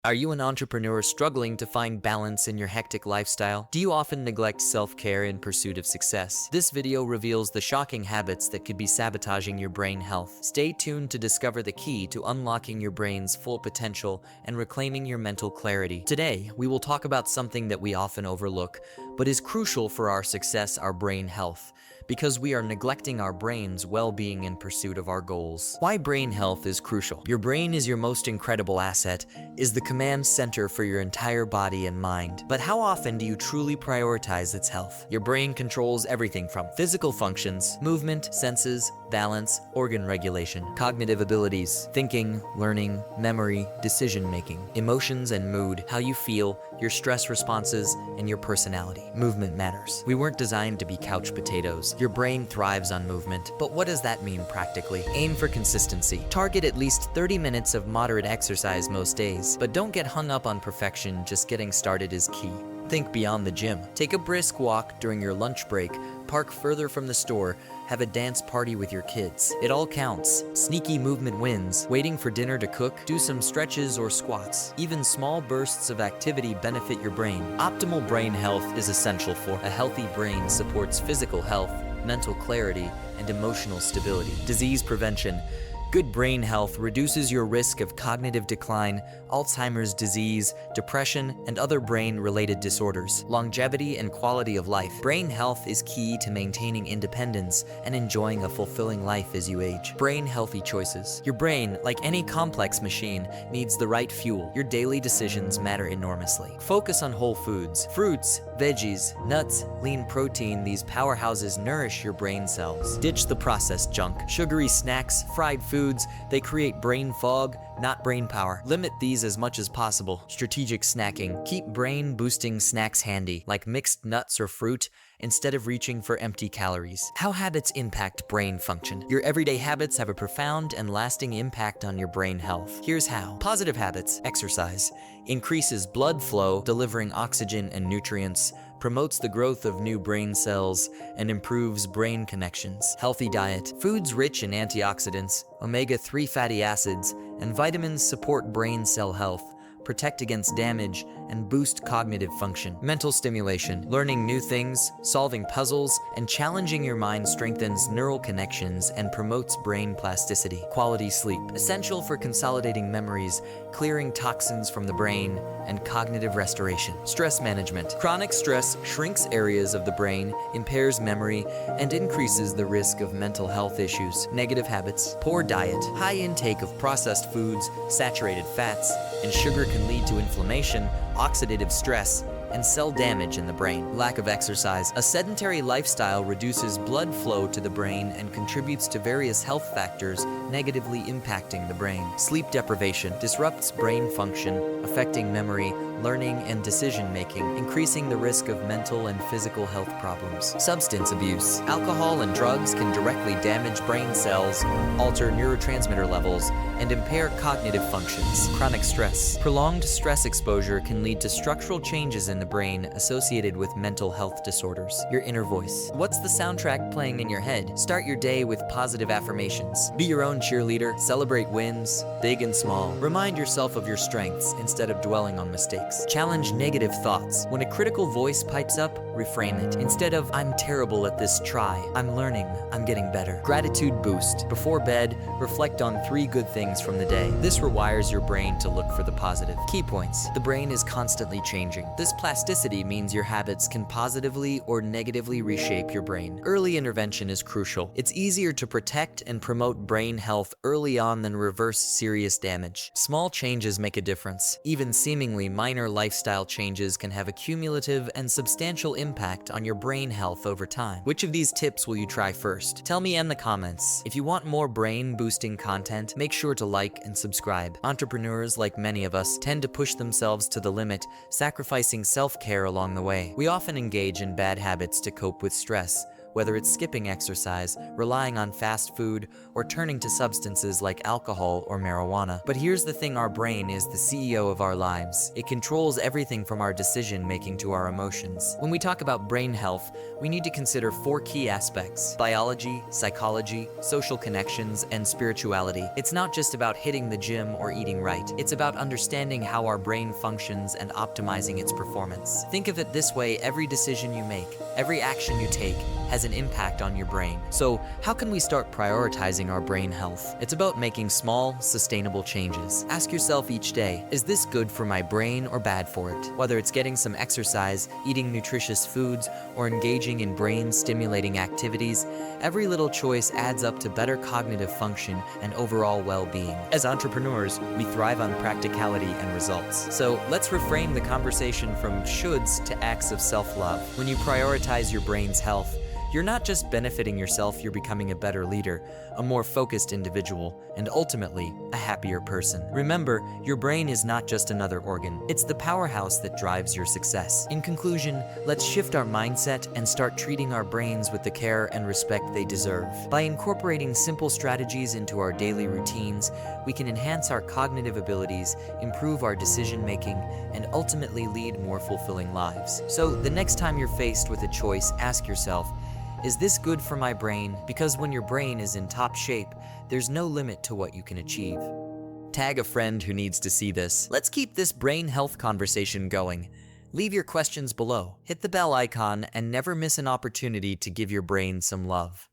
Are you an entrepreneur struggling to find balance in your hectic lifestyle? Do you often neglect self-care in pursuit of success? This video reveals the shocking habits that could be sabotaging your brain health. Stay tuned to discover the key to unlocking your brain's full potential and reclaiming your mental clarity. Today, we will talk about something that we often overlook, but is crucial for our success, our brain health, because we are neglecting our brain's well-being in pursuit of our goals. Why brain health is crucial. Your brain is your most incredible asset, is the command center for your entire body and mind. But how often do you truly prioritize its health? Your brain controls everything from physical functions, movement, senses, balance, organ regulation, cognitive abilities, thinking, learning, memory, decision-making, emotions and mood, how you feel, your stress responses, and your personality. Movement matters. We weren't designed to be couch potatoes. Your brain thrives on movement. But what does that mean practically? Aim for consistency. Target at least 30 minutes of moderate exercise most days. But don't get hung up on perfection, just getting started is key. Think beyond the gym. Take a brisk walk during your lunch break, park further from the store, have a dance party with your kids. It all counts. Sneaky movement wins. Waiting for dinner to cook, do some stretches or squats. Even small bursts of activity benefit your brain. Optimal brain health is essential for a healthy brain supports physical health, mental clarity, and emotional stability. Disease prevention. Good brain health reduces your risk of cognitive decline, Alzheimer's disease, depression, and other brain-related disorders. Longevity and quality of life. Brain health is key to maintaining independence and enjoying a fulfilling life as you age. Brain-healthy choices. Your brain, like any complex machine, needs the right fuel. Your daily decisions matter enormously. Focus on whole foods. Fruits, veggies, nuts, lean protein, these powerhouses nourish your brain cells. Ditch the processed junk. Sugary snacks, fried foods, they create brain fog, not brain power. Limit these as much as possible. Strategic snacking. Keep brain-boosting snacks handy, like mixed nuts or fruit, instead of reaching for empty calories. How habits impact brain function. Your everyday habits have a profound and lasting impact on your brain health. Here's how. Positive habits. Exercise. Increases blood flow, delivering oxygen and nutrients, promotes the growth of new brain cells, and improves brain connections. Healthy diet. Foods rich in antioxidants, omega-3 fatty acids, and vitamins support brain cell health, protect against damage, and boost cognitive function. Mental stimulation. Learning new things, solving puzzles, and challenging your mind strengthens neural connections and promotes brain plasticity. Quality sleep. Essential for consolidating memories, clearing toxins from the brain, and cognitive restoration. Stress management. Chronic stress shrinks areas of the brain, impairs memory, and increases the risk of mental health issues. Negative habits. Poor diet. High intake of processed foods, saturated fats, and sugar can lead to inflammation, oxidative stress, and cell damage in the brain. Lack of exercise. A sedentary lifestyle reduces blood flow to the brain and contributes to various health factors negatively impacting the brain. Sleep deprivation disrupts brain function, affecting memory, learning, and decision-making, increasing the risk of mental and physical health problems. Substance abuse. Alcohol and drugs can directly damage brain cells, alter neurotransmitter levels, and impair cognitive functions. Chronic stress. Prolonged stress exposure can lead to structural changes in the brain associated with mental health disorders. Your inner voice. What's the soundtrack playing in your head? Start your day with positive affirmations. Be your own cheerleader, celebrate wins, big and small. Remind yourself of your strengths instead of dwelling on mistakes. Challenge negative thoughts. When a critical voice pipes up, reframe it. Instead of, I'm terrible at this, try, I'm learning, I'm getting better. Gratitude boost. Before bed, reflect on 3 good things from the day. This rewires your brain to look for the positive. Key points. The brain is constantly changing. This plasticity means your habits can positively or negatively reshape your brain. Early intervention is crucial. It's easier to protect and promote brain health early on than reverse serious damage. Small changes make a difference. Even seemingly minor lifestyle changes can have a cumulative and substantial impact on your brain health over time. Which of these tips will you try first? Tell me in the comments. If you want more brain-boosting content, make sure to like and subscribe. Entrepreneurs, like many of us, tend to push themselves to the limit, sacrificing self-care along the way. We often engage in bad habits to cope with stress, whether it's skipping exercise, relying on fast food, or turning to substances like alcohol or marijuana. But here's the thing, our brain is the CEO of our lives. It controls everything from our decision making to our emotions. When we talk about brain health, we need to consider 4 key aspects: biology, psychology, social connections, and spirituality. It's not just about hitting the gym or eating right. It's about understanding how our brain functions and optimizing its performance. Think of it this way: every decision you make, every action you take, has an impact on your brain. So, how can we start prioritizing our brain health? It's about making small, sustainable changes. Ask yourself each day, is this good for my brain or bad for it? Whether it's getting some exercise, eating nutritious foods, or engaging in brain-stimulating activities, every little choice adds up to better cognitive function and overall well-being. As entrepreneurs, we thrive on practicality and results. So, let's reframe the conversation from shoulds to acts of self-love. When you prioritize your brain's health, you're not just benefiting yourself, you're becoming a better leader, a more focused individual, and ultimately, a happier person. Remember, your brain is not just another organ. It's the powerhouse that drives your success. In conclusion, let's shift our mindset and start treating our brains with the care and respect they deserve. By incorporating simple strategies into our daily routines, we can enhance our cognitive abilities, improve our decision-making, and ultimately lead more fulfilling lives. So, the next time you're faced with a choice, ask yourself, is this good for my brain? Because when your brain is in top shape, there's no limit to what you can achieve. Tag a friend who needs to see this. Let's keep this brain health conversation going. Leave your questions below. Hit the bell icon and never miss an opportunity to give your brain some love.